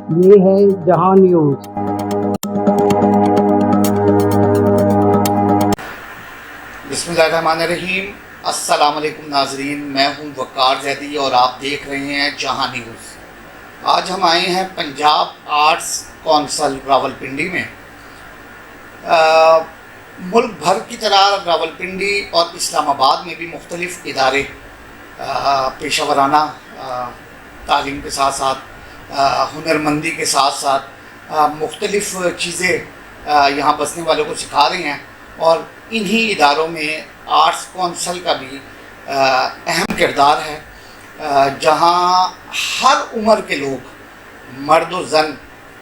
یہ ہے جہاں نیوز۔ بسم اللہ الرحمن الرحیم۔ السلام علیکم ناظرین، میں ہوں وقار زیدی اور آپ دیکھ رہے ہیں جہاں نیوز۔ آج ہم آئے ہیں پنجاب آرٹس کونسل راولپنڈی میں۔ ملک بھر کی طرح راولپنڈی اور اسلام آباد میں بھی مختلف ادارے پیشہ ورانہ تعلیم کے ساتھ ساتھ ہنرمندی کے ساتھ ساتھ مختلف چیزیں یہاں بسنے والوں کو سکھا رہے ہیں، اور انہی اداروں میں آرٹس کونسل کا بھی اہم کردار ہے، جہاں ہر عمر کے لوگ مرد و زن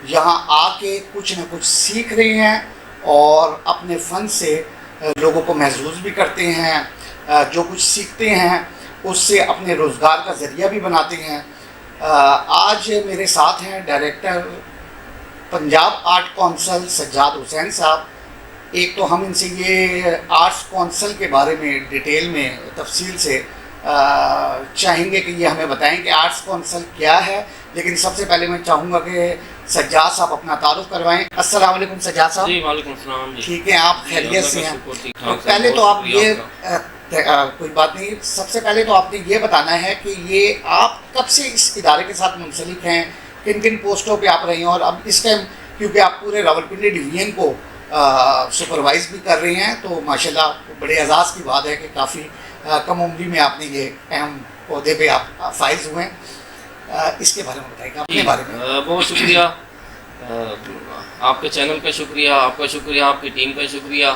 یہاں آ کے کچھ نہ کچھ سیکھ رہے ہیں اور اپنے فن سے لوگوں کو محظوظ بھی کرتے ہیں۔ جو کچھ سیکھتے ہیں اس سے اپنے روزگار کا ذریعہ بھی بناتے ہیں۔ آج میرے ساتھ ہیں director Punjab art council Sajjad Hussain صاحب۔ ایک تو ہم ان سے یہ آرٹس کونسل کے بارے میں ڈیٹیل میں تفصیل سے چاہیں گے کہ یہ ہمیں بتائیں کہ آرٹس کونسل کیا ہے، لیکن سب سے پہلے میں چاہوں گا کہ سجاد صاحب اپنا تعارف کروائیں۔ السلام علیکم سجاد صاحب۔ جی وعلیکم السلام۔ ٹھیک ہے، آپ خیریت سے ہیں؟ پہلے تو آپ یہ کوئی بات نہیں، سب سے پہلے تو آپ نے یہ بتانا ہے کہ یہ آپ کب سے اس ادارے کے ساتھ منسلک ہیں، کن کن پوسٹوں پہ آپ رہے ہیں، اور اب اس ٹائم کیونکہ آپ پورے راولپنڈی ڈویژن کو سپروائز بھی کر رہے ہیں، تو ماشاءاللہ بڑے اعزاز کی بات ہے کہ کافی کم عمری میں آپ نے یہ اہم عہدے پہ آپ فائز ہوئے ہیں۔ اس کے بارے میں بتائیے گا اپنے بارے میں۔ بہت شکریہ، آپ کے چینل کا شکریہ، آپ کا شکریہ، آپ کی ٹیم کا شکریہ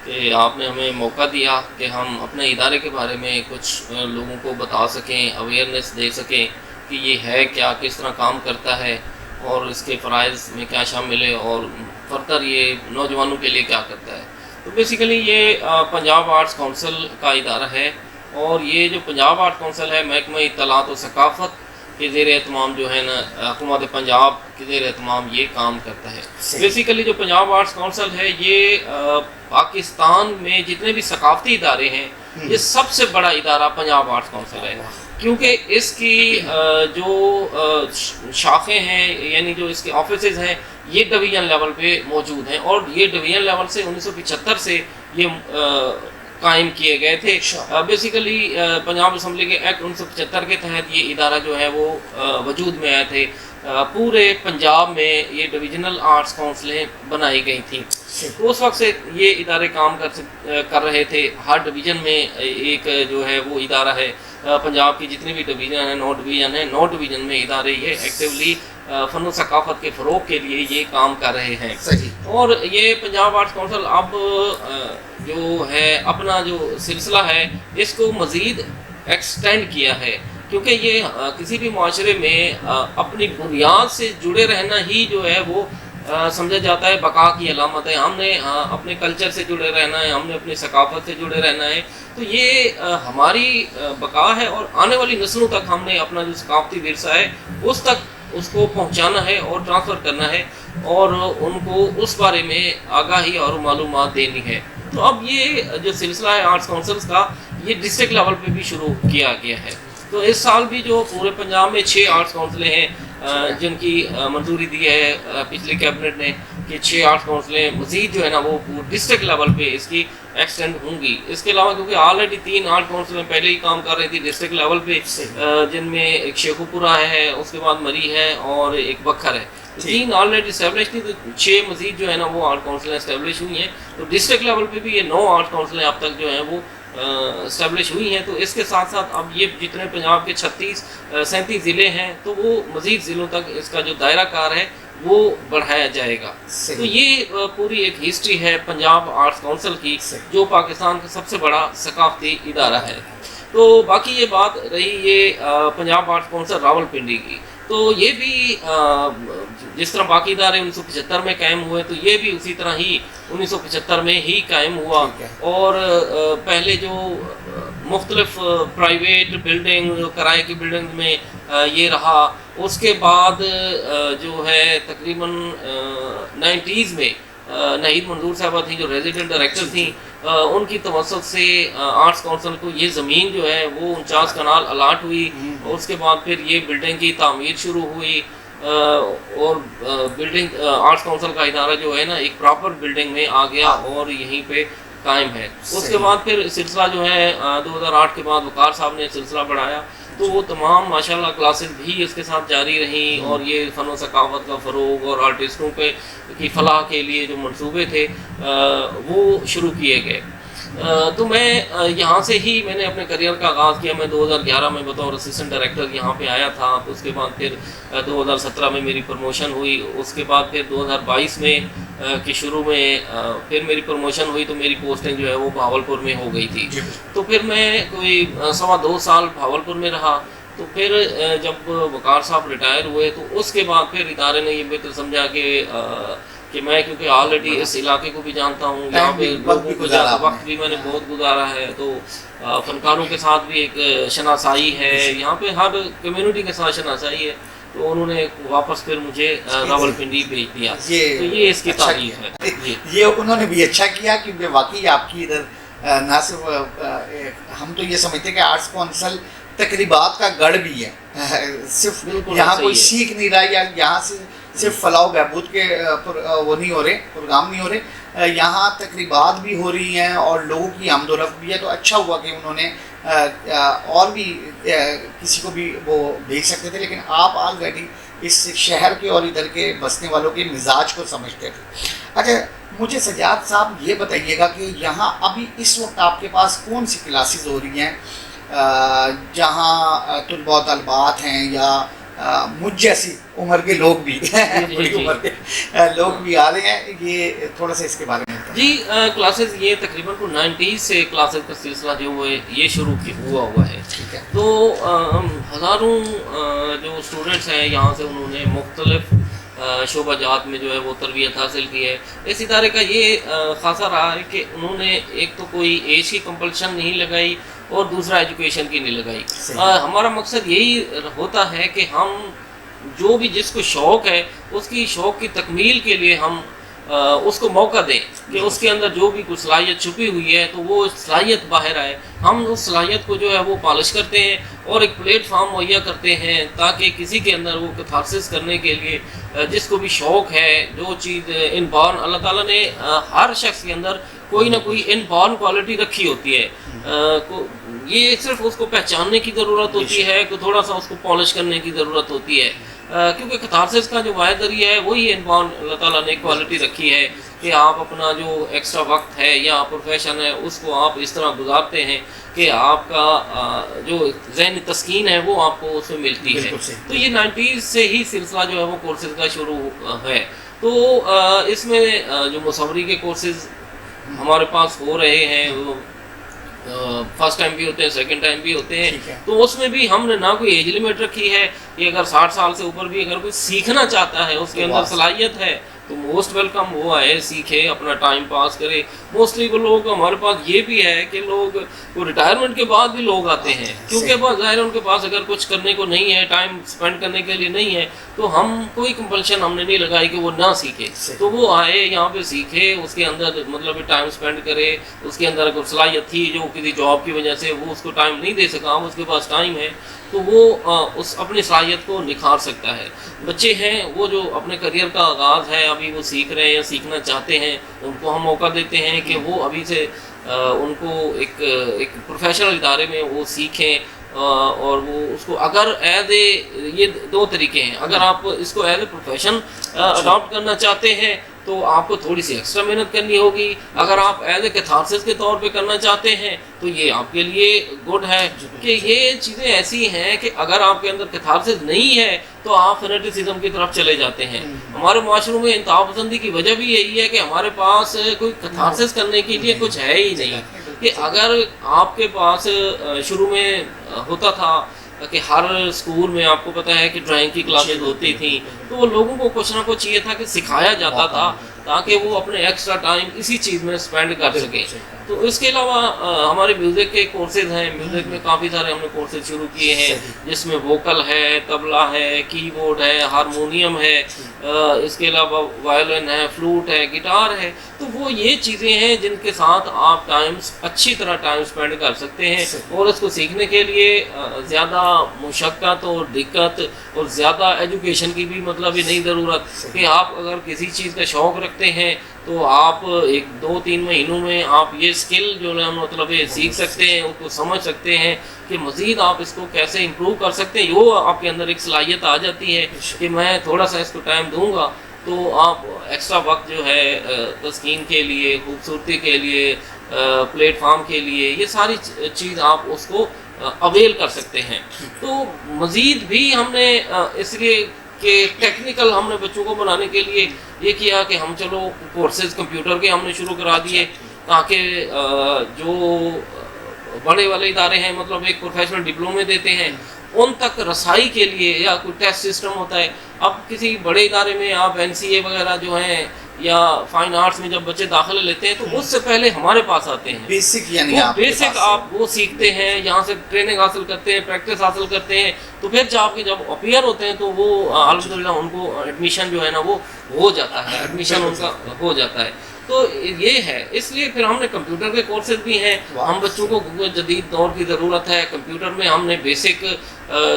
کہ آپ نے ہمیں موقع دیا کہ ہم اپنے ادارے کے بارے میں کچھ لوگوں کو بتا سکیں، اویئرنیس دے سکیں کہ یہ ہے کیا، کس طرح کام کرتا ہے اور اس کے فرائض میں کیا شامل ہے اور فردر یہ نوجوانوں کے لیے کیا کرتا ہے۔ تو بیسیکلی یہ پنجاب آرٹس کونسل کا ادارہ ہے، اور یہ جو پنجاب آرٹ کونسل ہے محکمہ اطلاعات و ثقافت کے زیر اہتمام جو ہے نا، حکومت پنجاب کے زیر اہتمام یہ کام کرتا ہے۔ بیسیکلی جو پنجاب آرٹس کونسل ہے یہ پاکستان میں جتنے بھی ثقافتی ادارے ہیں، یہ سب سے بڑا ادارہ پنجاب آرٹس کونسل ہے، کیونکہ اس کی جو شاخیں ہیں، یعنی جو اس کے آفیسز ہیں، یہ ڈویژن لیول پہ موجود ہیں، اور یہ ڈویژن لیول سے 1975 سے یہ قائم کیے گئے تھے۔ بیسیکلی پنجاب اسمبلی کے ایکٹ 1975 کے تحت یہ ادارہ جو ہے وہ وجود میں آئے تھے۔ پورے پنجاب میں یہ ڈویژنل آرٹس کونسلیں بنائی گئی تھیں، تو اس وقت سے یہ ادارے کام کر رہے تھے۔ ہر ڈویژن میں ایک جو ہے وہ ادارہ ہے۔ پنجاب کی جتنی بھی ڈویژن ہیں، 9 ڈویژن ہیں، 9 ڈویژن میں ادارے یہ ایکٹیولی فن و ثقافت کے فروغ کے لیے یہ کام کر رہے ہیں۔ اور یہ پنجاب آرٹس کونسل اب جو ہے اپنا جو سلسلہ ہے اس کو مزید ایکسٹینڈ کیا ہے، کیونکہ یہ کسی بھی معاشرے میں اپنی بنیاد سے جڑے رہنا ہی جو ہے وہ سمجھا جاتا ہے بقا کی علامت ہے۔ ہم نے اپنے کلچر سے جڑے رہنا ہے، ہم نے اپنی ثقافت سے جڑے رہنا ہے، تو یہ ہماری بقا ہے، اور آنے والی نسلوں تک ہم نے اپنا جو ثقافتی ورثہ ہے اس تک اس کو پہنچانا ہے اور ٹرانسفر کرنا ہے، اور ان کو اس بارے میں آگاہی اور معلومات دینی ہے۔ تو اب یہ جو سلسلہ ہے آرٹس کونسلز کا، یہ ڈسٹرکٹ لیول پہ بھی شروع کیا گیا ہے۔ تو اس سال بھی جو پورے پنجاب میں 6 آرٹس کونسلیں ہیں جن کی منظوری دی ہے پچھلی کیبنٹ نے کہ 6 آرٹس کونسلیں مزید جو ہے نا وہ ڈسٹرکٹ لیول پہ اس کی ایکسٹینڈ ہوں گی۔ اس کے علاوہ کیونکہ آلریڈی 3 آرٹ کونسلیں پہلے ہی کام کر رہی تھی ڈسٹرکٹ لیول پہ، جن میں ایک شیخو پورہ ہے، اس کے بعد مری ہے، اور ایک بکھر ہے۔ 3 آلریڈی اسٹیبلش تھی، تو 6 مزید جو ہے نا وہ آرٹ کونسلیں اسٹیبلش ہوئی ہیں۔ تو ڈسٹرکٹ لیول پہ بھی یہ 9 آرٹ کونسلیں اب تک جو ہیں وہ اسٹیبلش ہوئی ہیں۔ تو اس کے ساتھ ساتھ اب یہ جتنے پنجاب کے 37 ضلع ہیں، تو وہ مزید ضلعوں تک اس کا جو دائرہ کار ہے وہ بڑھایا جائے گا۔ تو یہ پوری ایک ہسٹری ہے پنجاب آرٹس کونسل کی، جو پاکستان کا سب سے بڑا ثقافتی ادارہ ہے۔ تو باقی یہ بات رہی یہ پنجاب آرٹس کونسل راولپنڈی کی، تو یہ بھی جس طرح باقی ادارے 1975 میں قائم ہوئے، تو یہ بھی اسی طرح ہی 1975 میں ہی قائم ہوا، اور پہلے جو مختلف پرائیویٹ بلڈنگ، کرائے کی بلڈنگ میں یہ رہا۔ اس کے بعد جو ہے تقریباً 90s میں نہید منظور صاحبہ تھیں جو ریزیڈنٹ ڈائریکٹر تھیں، ان کی توسط سے آرٹس کونسل کو یہ زمین جو ہے وہ 49 کنال الاٹ ہوئی۔ اس کے بعد پھر یہ بلڈنگ کی تعمیر شروع ہوئی، اور بلڈنگ آرٹس کونسل کا ادارہ جو ہے نا ایک پراپر بلڈنگ میں آ گیا اور یہیں پہ قائم ہے. اس کے بعد پھر سلسلہ جو ہے 2008 کے بعد وقار صاحب نے سلسلہ بڑھایا تو وہ تمام ماشاءاللہ کلاسز بھی اس کے ساتھ جاری رہیں اور یہ فن و ثقافت کا فروغ اور آرٹسٹوں پہ کی فلاح کے لیے جو منصوبے تھے وہ شروع کیے گئے. تو میں یہاں سے ہی میں نے اپنے کریئر کا آغاز کیا. میں 2011 میں بطور اسسٹنٹ ڈائریکٹر یہاں پہ آیا تھا. اس کے بعد پھر 2017 میں میری پروموشن ہوئی. اس کے بعد پھر 2022 میں کے شروع میں پھر میری پروموشن ہوئی تو میری پوسٹنگ جو ہے وہ بھاولپور میں ہو گئی تھی. تو پھر میں کوئی 2.25 سال بھاولپور میں رہا. تو پھر جب وقار صاحب ریٹائر ہوئے تو اس کے بعد پھر ادارے نے یہ بہتر سمجھا کہ میں کیونکہ آلریڈی اس علاقے کو بھی جانتا ہوں, یہاں پہ لوگوں کو وقت بھی میں نے بہت گزارا ہے, تو فنکاروں کے ساتھ بھی ایک شناسائی ہے, یہاں پہ ہر کمیونٹی کے ساتھ شناسائی ہے, تو انہوں نے واپس پھر مجھے راولپنڈی بھیج دیا. تو یہ اس کی تاریخ ہے. یہ انہوں نے بھی اچھا کیا کیونکہ واقعی آپ کی ادھر نہ صرف ہم تو یہ سمجھتے ہیں کہ آرٹس کونسل تقریبات کا گڑھ بھی ہے, صرف یہاں کوئی سیکھ نہیں رہا یا یہاں سے صرف فلاح و بہبود کے وہ نہیں ہو رہے, پروگرام نہیں ہو رہے, یہاں تقریبات بھی ہو رہی ہیں اور لوگوں کی آمد و رفت بھی ہے. تو اچھا ہوا کہ انہوں نے اور بھی کسی کو بھی وہ بھیج سکتے تھے, لیکن آپ آلریڈی اس شہر کے اور ادھر کے بسنے والوں کے مزاج کو سمجھتے تھے. اچھا مجھے سجاد صاحب یہ بتائیے گا کہ یہاں ابھی اس وقت آپ کے پاس کون سی کلاسز ہو رہی ہیں جہاں طلباء و طالبات ہیں یا مجھ جیسی عمر کے لوگ بھی بڑی عمر کے لوگ بھی آ رہے ہیں, یہ تھوڑا سا اس کے بارے میں جی. کلاسز یہ تقریباً 90s سے کلاسز کا سلسلہ جو ہے یہ شروع ہوا ہے. تو ہزاروں جو اسٹوڈنٹس ہیں یہاں سے انہوں نے مختلف شعبہ جات میں جو ہے وہ تربیت حاصل کی ہے. اس ادارے کا یہ خاصا رہا ہے کہ انہوں نے ایک تو کوئی ایج کی کمپلشن نہیں لگائی اور دوسرا ایجوکیشن کی نہیں لگائی. ہمارا مقصد یہی ہوتا ہے کہ ہم جو بھی جس کو شوق ہے اس کی شوق کی تکمیل کے لیے ہم اس کو موقع دیں کہ اس کے اندر جو بھی کچھ صلاحیت چھپی ہوئی ہے تو وہ صلاحیت باہر آئے. ہم اس صلاحیت کو جو ہے وہ پالش کرتے ہیں اور ایک پلیٹ فارم مہیا کرتے ہیں تاکہ کسی کے اندر وہ کتھارسس کرنے کے لیے جس کو بھی شوق ہے, جو چیز ان بارن اللہ تعالیٰ نے ہر شخص کے اندر کوئی نہ کوئی ان بارن کوالٹی رکھی ہوتی ہے, یہ صرف اس کو پہچاننے کی ضرورت ہوتی ہے, کہ تھوڑا سا اس کو پالش کرنے کی ضرورت ہوتی ہے. کیونکہ کتھارسس کا جو واحد ذریعہ ہے وہی ان بارن اللہ تعالیٰ نے کوالٹی رکھی ہے کہ آپ اپنا جو ایکسٹرا وقت ہے یا پروفیشن ہے اس کو آپ اس طرح گزارتے ہیں کہ آپ کا جو ذہنی تسکین ہے وہ آپ کو اس میں ملتی ہے. تو یہ 90s سے ہی سلسلہ جو ہے وہ کورسز کا شروع ہے. تو اس میں جو مصوری کے کورسز ہمارے پاس ہو رہے ہیں, وہ فرسٹ ٹائم بھی ہوتے ہیں, سیکنڈ ٹائم بھی ہوتے ہیں. تو اس میں بھی ہم نے نہ کوئی ایج لمٹ رکھی ہے کہ اگر 60 سال سے اوپر بھی اگر کوئی سیکھنا چاہتا ہے, اس کے اندر صلاحیت ہے, تو موسٹ ویلکم وہ آئے, سیکھے, اپنا ٹائم پاس کرے. موسٹلی وہ لوگ ہمارے پاس یہ بھی ہے کہ لوگ وہ ریٹائرمنٹ کے بعد بھی لوگ آتے ہیں, کیونکہ بس ظاہر ان کے پاس اگر کچھ کرنے کو نہیں ہے, ٹائم اسپینڈ کرنے کے لیے نہیں ہے, تو ہم کوئی کمپلشن ہم نے نہیں لگائی کہ وہ نہ سیکھے. تو وہ آئے یہاں پہ سیکھے, اس کے اندر مطلب ٹائم اسپینڈ کرے. اس کے اندر کوئی صلاحیت تھی جو کسی جاب کی وجہ سے وہ اس کو ٹائم نہیں دے سکا, اس کے پاس ٹائم ہے تو وہ اس اپنی صلاحیت کو نکھار سکتا ہے. بچے ہیں وہ جو اپنے کریئر کا آغاز ہے, ابھی وہ سیکھ رہے ہیں یا سیکھنا چاہتے ہیں, ان کو ہم موقع دیتے ہیں کہ وہ ابھی سے ان کو ایک پروفیشنل ادارے میں وہ سیکھیں. اور وہ اس کو اگر ایز اے, یہ دو طریقے ہیں, اگر آپ اس کو ایز اے پروفیشن اڈاپٹ کرنا چاہتے ہیں تو آپ کو تھوڑی سی ایکسٹرا محنت کرنی ہوگی. اگر آپ ایز اے کیتھارسس کے طور پہ کرنا چاہتے ہیں تو یہ آپ کے لیے گڈ ہے کہ یہ چیزیں ایسی ہیں کہ اگر آپ کے اندر کیتھارسس نہیں ہے تو آپ فینیٹسزم کی طرف چلے جاتے ہیں. ہمارے معاشروں میں انتہا پسندی کی وجہ بھی یہی ہے کہ ہمارے پاس کوئی کیتھارسس کرنے کے لیے کچھ ہے ہی نہیں. کہ اگر آپ کے پاس شروع میں ہوتا تھا کہ ہر اسکول میں آپ کو پتہ ہے کہ ڈرائنگ کی کلاسز ہوتی تھیں, تو وہ لوگوں کو کچھ نہ کچھ یہ تھا کہ سکھایا جاتا تھا تاکہ وہ اپنے ایکسٹرا ٹائم اسی چیز میں اسپینڈ کر سکیں. تو اس کے علاوہ ہمارے میوزک کے کورسز ہیں. میوزک میں کافی سارے ہم نے کورسز شروع کیے ہیں جس میں ووکل ہے, طبلہ ہے, کی بورڈ ہے, ہارمونیم ہے, اس کے علاوہ وائلن ہے, فلوٹ ہے, گٹار ہے. تو وہ یہ چیزیں ہیں جن کے ساتھ آپ اچھی طرح ٹائم اسپینڈ کر سکتے ہیں. اور اس کو سیکھنے کے لیے زیادہ مشقت اور دقت اور زیادہ ایجوکیشن کی بھی مطلب ہی نہیں ضرورت کہ آپ اگر کسی چیز کا شوق رکھتے ہیں تو آپ 1-2-3 مہینوں میں آپ یہ اسکل جو ہے مطلب سیکھ سکتے ہیں, اس کو سمجھ سکتے ہیں کہ مزید آپ اس کو کیسے امپروو کر سکتے ہیں. وہ آپ کے اندر ایک صلاحیت آ جاتی ہے کہ میں تھوڑا سا اس کو ٹائم دوں گا تو آپ ایکسٹرا وقت جو ہے تسکین کے لیے, خوبصورتی کے لیے, پلیٹ فارم کے لیے, یہ ساری چیز آپ اس کو اویل کر سکتے ہیں. تو مزید بھی ہم نے اس لیے کہ ٹیکنیکل ہم نے بچوں کو بنانے کے لیے یہ کیا کہ ہم چلو کورسز کمپیوٹر کے ہم نے شروع کرا دیے تاکہ جو بڑے والے ادارے ہیں مطلب ایک پروفیشنل ڈپلومے دیتے ہیں ان تک رسائی کے لیے, یا کوئی ٹیسٹ سسٹم ہوتا ہے. اب کسی بڑے ادارے میں آپ NCA وغیرہ جو ہیں یا فائن آرٹس میں جب بچے داخلہ لیتے ہیں تو اس سے پہلے ہمارے پاس آتے ہیں. بیسک یعنی بیسک آپ وہ سیکھتے ہیں, یہاں سے ٹریننگ حاصل کرتے ہیں, پریکٹس حاصل کرتے ہیں. تو پھر جب اپیئر ہوتے ہیں تو وہ الحمدللہ ان کو ایڈمیشن جو ہے نا وہ ہو جاتا ہے, ایڈمیشن ان کا ہو جاتا ہے. تو یہ ہے, اس لیے پھر ہم نے کمپیوٹر کے کورسز بھی ہیں. ہم بچوں کو جدید دور کی ضرورت ہے, کمپیوٹر میں ہم نے بیسک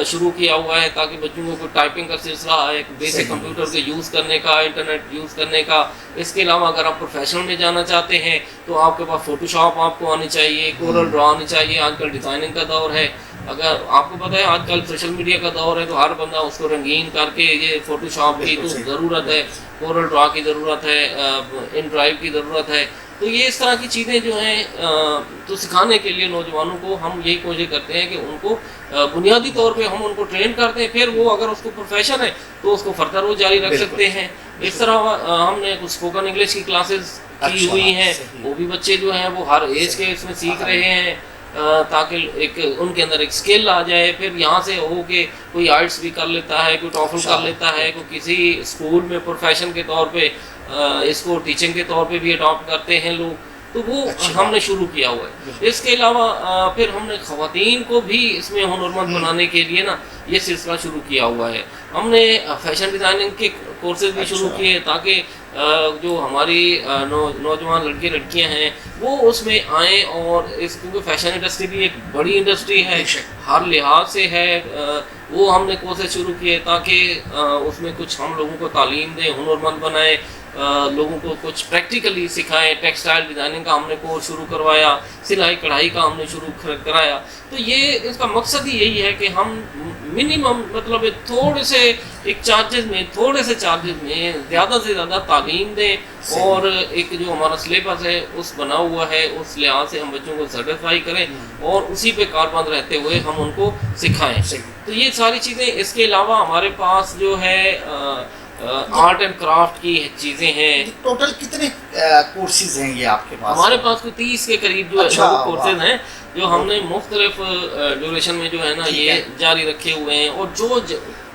شروع کیا ہوا ہے تاکہ بچوں کو کوئی ٹائپنگ کا سلسلہ ہے, بیسک کمپیوٹر کے یوز کرنے کا, انٹرنیٹ یوز کرنے کا. اس کے علاوہ اگر آپ پروفیشنل میں جانا چاہتے ہیں تو آپ کے پاس فوٹو شاپ آپ کو آنی چاہیے, کورل ڈرا آنی چاہیے. آج کل ڈیزائننگ کا دور ہے, اگر آپ کو پتہ ہے آج کل سوشل میڈیا کا دور ہے تو ہر بندہ اس کو رنگین کر کے, یہ فوٹو شاپ کی تو ضرورت ہے, کورل ڈرا کی ضرورت ہے, ان ڈرائیو کی ضرورت ہے. تو یہ اس طرح کی چیزیں جو ہیں تو سکھانے کے لیے نوجوانوں کو ہم یہی کوشش کرتے ہیں کہ ان کو بنیادی طور پہ ہم ان کو ٹرین کرتے ہیں. پھر وہ اگر اس کو پروفیشن ہے تو اس کو فردر وہ جاری رکھ سکتے ہیں. اس طرح ہم نے کچھ اسپوکن انگلش کی کلاسز کی ہوئی ہیں, وہ بھی بچے جو ہیں وہ ہر ایج کے اس میں سیکھ رہے ہیں تاکہ ایک ان کے اندر ایک اسکل آ جائے. پھر یہاں سے ہو کہ کوئی آرٹس بھی کر لیتا ہے, کوئی ٹافل کر لیتا ہے, کوئی کسی اسکول میں پروفیشن کے طور پہ اس کو ٹیچنگ کے طور پہ بھی اڈاپٹ کرتے ہیں لوگ. تو وہ ہم نے شروع کیا ہوا ہے. اس کے علاوہ پھر ہم نے خواتین کو بھی اس میں ہنرمند بنانے کے لیے نا یہ سلسلہ شروع کیا ہوا ہے. ہم نے فیشن ڈیزائننگ کے کورسز بھی شروع کیے تاکہ جو ہماری نوجوان لڑکے لڑکیاں ہیں وہ اس میں آئیں. اور اس کیونکہ فیشن انڈسٹری بھی ایک بڑی انڈسٹری ہے, ہر لحاظ سے ہے, وہ ہم نے کورسز شروع کیے تاکہ اس میں کچھ ہم لوگوں کو تعلیم دیں, ہنرمند بنائیں, لوگوں کو کچھ پریکٹیکلی سکھائیں. ٹیکسٹائل ڈیزائننگ کا ہم نے کورس شروع کروایا, سلائی کڑھائی کا ہم نے شروع کرایا. تو یہ اس کا مقصد ہی یہی ہے کہ ہم منیمم مطلب تھوڑے سے چارجز میں زیادہ سے زیادہ تعلیم دیں, اور ایک جو ہمارا سلیبس ہے اس بنا ہوا ہے اس لحاظ سے ہم بچوں کو سیٹسفائی کریں اور اسی پہ کاربند رہتے ہوئے ہم ان کو سکھائیں. تو یہ ساری چیزیں. اس کے علاوہ ہمارے پاس جو ہے آرٹ اینڈ کرافٹ کی چیزیں ہیں. ٹوٹل کتنے کورسز ہیں یہ آپ کے پاس؟ ہمارے پاس کوئی 30 کے قریب جو کورسز ہیں جو ہم نے مختلف ڈیوریشن میں جو ہے نا یہ جاری رکھے ہوئے ہیں. اور جو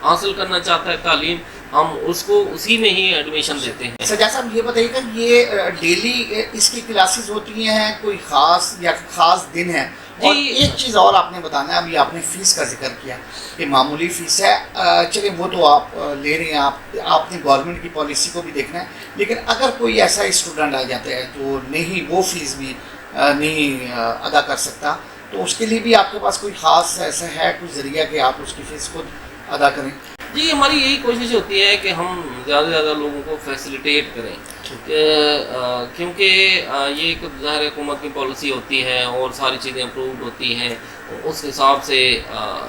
حاصل کرنا چاہتا ہے تعلیم ہم اس کو اسی میں ہی ایڈمیشن دیتے ہیں. سجاد صاحب یہ بتائیے کہ یہ ڈیلی اس کی کلاسز ہوتی ہیں, کوئی خاص دن ہے؟ اور ایک چیز اور آپ نے بتانا ہے, ابھی آپ نے فیس کا ذکر کیا کہ معمولی فیس ہے, چلیں وہ تو آپ لے رہے ہیں, آپ نے گورنمنٹ کی پالیسی کو بھی دیکھنا ہے. لیکن اگر کوئی ایسا اسٹوڈنٹ آ جاتا ہے جو نہیں وہ فیس بھی نہیں ادا کر سکتا, تو اس کے لیے بھی آپ کے پاس کوئی خاص ایسا ہے کوئی ذریعہ کہ آپ اس کی فیس خود ادا کریں؟ جی, ہماری یہی کوشش ہوتی ہے کہ ہم زیادہ سے زیادہ لوگوں کو فیسیلیٹیٹ کریں, کیونکہ یہ ایک ظاہر حکومت کی پالیسی ہوتی ہے اور ساری چیزیں اپرووڈ ہوتی ہیں, اس حساب سے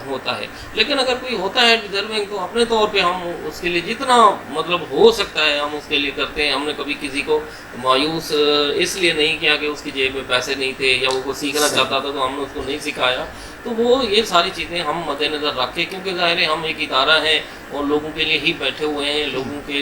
ہوتا ہے. لیکن اگر کوئی ہوتا ہے ڈیزرونگ تو اپنے طور پہ ہم اس کے لیے جتنا مطلب ہو سکتا ہے ہم اس کے لیے کرتے ہیں. ہم نے کبھی کسی کو مایوس اس لیے نہیں کیا کہ اس کی جیب میں پیسے نہیں تھے یا وہ سیکھنا چاہتا تھا تو ہم نے اس کو نہیں سکھایا. تو وہ یہ ساری چیزیں ہم مد نظر رکھ کے, کیونکہ ظاہر ہے ہم ایک ادارہ ہیں اور لوگوں کے لیے ہی بیٹھے ہوئے ہیں, لوگوں کے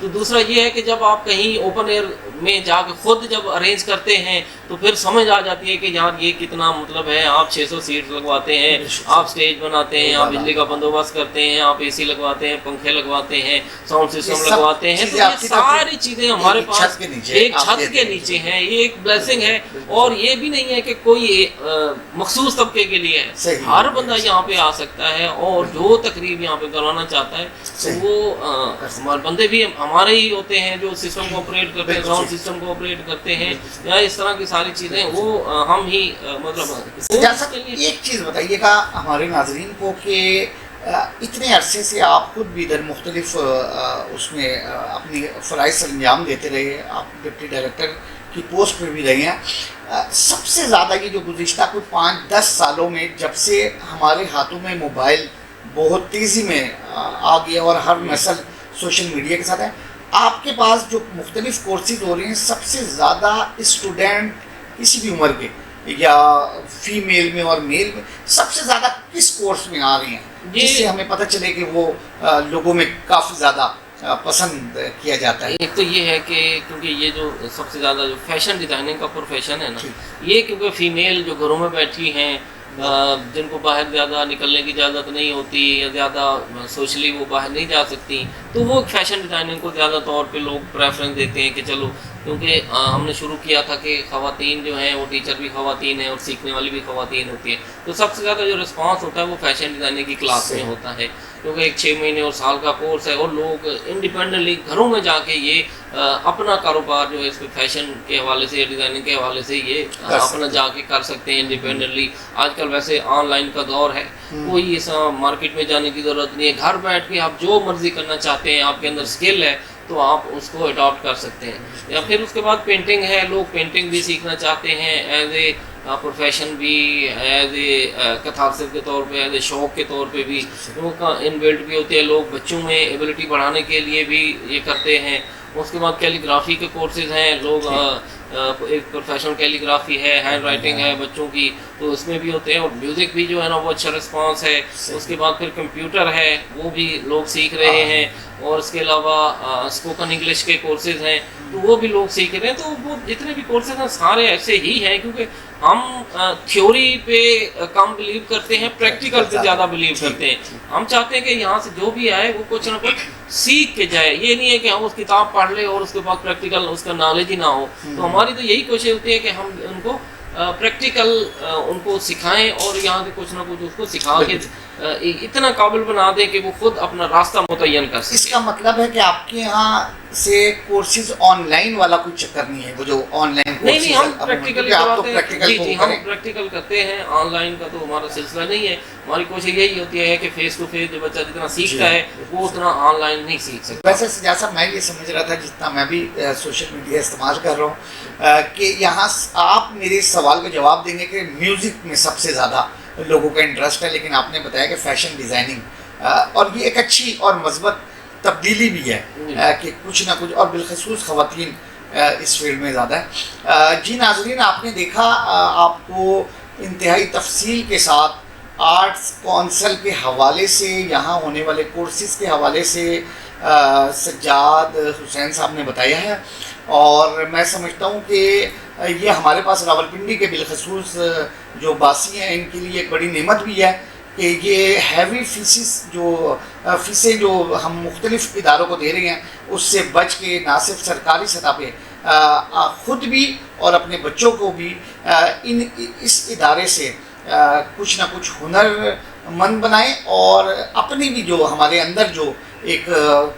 تو دوسرا یہ ہے کہ جب آپ کہیں اوپن ایئر میں جا کے خود جب ارینج کرتے ہیں تو پھر سمجھ آ جاتی ہے کہ یار یہ کتنا مطلب ہے. آپ 600 سیٹ لگواتے ہیں, آپ اسٹیج بناتے ہیں, آپ بجلی کا بندوبست کرتے ہیں, آپ اے سی لگواتے ہیں, پنکھے لگواتے ہیں, ساؤنڈ سسٹم لگواتے ہیں. تو یہ ساری چیزیں ہمارے پاس ایک چھت کے نیچے ہیں. یہ ایک بلیسنگ ہے. اور یہ بھی نہیں ہے کہ کوئی مخصوص طبقے کے لیے ہے, ہر بندہ یہاں پہ آ سکتا ہے اور جو تقریب یہاں پہ کروانا چاہتا ہے تو وہ ہمارے بندے بھی ہمارے ہی ہوتے ہیں جو سسٹم کو آپریٹ کرتے ہیں, ساؤنڈ سسٹم کو آپریٹ کرتے ہیں, یا اس طرح کی ساری چیزیں وہ ہم ہی مطلب. ایک چیز بتائیے گا ہمارے ناظرین کو کہ اتنے عرصے سے آپ خود بھی ادھر مختلف اس میں اپنی فرائض سر انجام دیتے رہے, آپ ڈپٹی ڈائریکٹر کی پوسٹ پہ بھی رہے ہیں. سب سے زیادہ یہ جو گزشتہ کوئی 5-10 سالوں میں جب سے ہمارے ہاتھوں میں موبائل بہت تیزی میں آ گیا اور ہر نسل سوشل میڈیا کے ساتھ ہے, آپ کے پاس جو مختلف کورسز ہو رہے ہیں سب سے زیادہ اسٹوڈنٹ کسی بھی عمر کے یا فیمیل میں اور میل میں سب سے زیادہ کس کورس میں آ رہے ہیں, جس سے ہمیں پتہ چلے کہ وہ لوگوں میں کافی زیادہ پسند کیا جاتا ہے؟ ایک تو یہ ہے کہ کیونکہ یہ جو سب سے زیادہ جو فیشن ڈیزائننگ کا پروفیشن ہے نا, یہ کیونکہ فیمیل جو گھروں میں بیٹھی ہیں, جن کو باہر زیادہ نکلنے کی اجازت نہیں ہوتی یا زیادہ سوشلی وہ باہر نہیں جا سکتی, تو وہ فیشن ڈیزائننگ کو زیادہ طور پہ لوگ پریفرنس دیتے ہیں کہ چلو, کیونکہ ہم نے شروع کیا تھا کہ خواتین جو ہیں وہ ٹیچر بھی خواتین ہیں اور سیکھنے والی بھی خواتین ہوتی ہیں, تو سب سے زیادہ جو رسپانس ہوتا ہے وہ فیشن ڈیزائننگ کی کلاس میں ہوتا ہے, کیونکہ ایک 6 مہینے اور سال کا کورس ہے اور لوگ انڈیپینڈنٹلی گھروں میں جا کے یہ اپنا کاروبار جو ہے اس پہ فیشن کے حوالے سے یا ڈیزائننگ کے حوالے سے یہ اپنا جا کے کر سکتے ہیں انڈیپینڈنٹلی. آج کل ویسے آن لائن کا دور ہے, کوئی ایسا مارکیٹ میں جانے کی ضرورت نہیں ہے, گھر بیٹھ کے آپ جو مرضی کرنا چاہتے ہیں, آپ کے اندر اسکل ہے تو آپ اس کو اڈاپٹ کر سکتے ہیں. یا پھر اس کے بعد پینٹنگ ہے, لوگ پینٹنگ بھی سیکھنا چاہتے ہیں ایز اے پروفیشن بھی, ایز اے کتھارسس کے طور پہ, ایز اے شوق کے طور پہ بھی لوگوں کا ان بلڈ بھی ہوتے ہیں. لوگ بچوں میں ایبلٹی بڑھانے کے لیے بھی یہ کرتے ہیں. اس کے بعد کیلی گرافی کے کورسز ہیں, لوگ ایک پروفیشنل کیلی گرافی ہے, ہینڈ رائٹنگ ہے بچوں کی, تو اس میں بھی ہوتے ہیں. اور میوزک بھی جو ہے نا وہ اچھا رسپانس ہے. اس کے بعد پھر کمپیوٹر ہے, وہ بھی لوگ سیکھ رہے ہیں. اور اس کے علاوہ اسپوکن انگلش کے کورسز ہیں تو وہ بھی لوگ سیکھ رہے ہیں. تو وہ جتنے بھی کورسز ہیں سارے ایسے ہی ہیں, کیونکہ ہم تھیوری پہ کم بلیو کرتے ہیں, پریکٹیکل پہ زیادہ بلیو کرتے ہیں. ہم چاہتے ہیں کہ یہاں سے جو بھی آئے وہ کچھ نہ کچھ سیکھ کے جائے. یہ نہیں ہے کہ ہم اس کتاب پڑھ لیں اور اس کے بعد پریکٹیکل اس کا نالج ہی نہ ہو. تو ہماری تو یہی کوشش ہوتی ہے کہ ہم ان کو پریکٹیکل ان کو سکھائیں اور یہاں سے کچھ نہ کچھ اس کو سکھا کے اتنا قابل بنا دیں کہ وہ خود اپنا راستہ متعین کر سکیں. اس کا مطلب ہے کہ آپ کے یہاں سے کورسز آن لائن والا کوئی چکر نہیں ہے, وہ جو آن لائن نہیں, ہم پریکٹیکل کرواتے ہیں. جی ہم پریکٹیکل کرتے ہیں, آن لائن کا تو ہمارا سلسلہ نہیں ہے. ہماری کوشش یہی ہوتی ہے کہ فیس ٹو فیس جو بچہ جتنا سیکھتا ہے وہ اتنا آن لائن نہیں سیکھ سکتا. ویسے سجاد صاحب میں یہ سمجھ رہا تھا, جتنا میں بھی سوشل میڈیا استعمال کر رہا ہوں, کہ یہاں آپ میرے اس سوال کا جواب دیں گے کہ میوزک میں سب سے زیادہ لوگوں کا انٹرسٹ ہے, لیکن آپ نے بتایا کہ فیشن ڈیزائننگ, اور یہ ایک اچھی اور مثبت تبدیلی بھی ہے کہ کچھ نہ کچھ, اور بالخصوص خواتین اس فیلڈ میں زیادہ ہے. جی ناظرین, آپ نے دیکھا, آپ کو انتہائی تفصیل کے ساتھ آرٹس کونسل کے حوالے سے, یہاں ہونے والے کورسز کے حوالے سے سجاد حسین صاحب نے بتایا ہے. اور میں سمجھتا ہوں کہ یہ ہمارے پاس راولپنڈی کے بالخصوص جو باسی ہیں ان کے لیے ایک بڑی نعمت بھی ہے کہ یہ ہیوی فیسیں جو ہم مختلف اداروں کو دے رہے ہیں اس سے بچ کے نہ صرف سرکاری سطح پہ خود بھی اور اپنے بچوں کو بھی اس ادارے سے کچھ نہ کچھ ہنر مند بنائیں, اور اپنی بھی جو ہمارے اندر جو ایک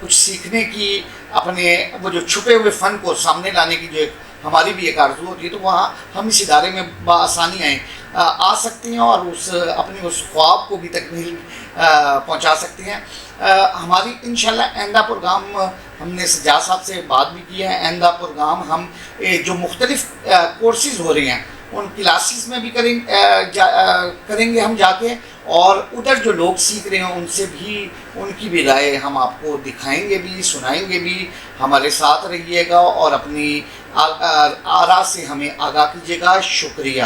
کچھ سیکھنے کی, اپنے وہ جو چھپے ہوئے فن کو سامنے لانے کی جو ایک ہماری بھی ایک آرزو ہوتی ہے, تو وہاں ہم اس ادارے میں بآسانی آ سکتے ہیں اور اپنے اس خواب کو بھی تکمیل پہنچا سکتے ہیں. ہماری انشاءاللہ آئندہ پروگرام, ہم نے سجاد صاحب سے بات بھی کی ہے, آئندہ پروگرام ہم جو مختلف کورسز ہو رہے ہیں ان کلاسز میں بھی کریں گے ہم جا کے, اور ادھر جو لوگ سیکھ رہے ہیں ان سے بھی, ان کی بھی رائے ہم آپ کو دکھائیں گے بھی, سنائیں گے بھی. ہمارے ساتھ رہیے گا اور اپنی آراء سے ہمیں آگاہ کیجیے گا. شکریہ.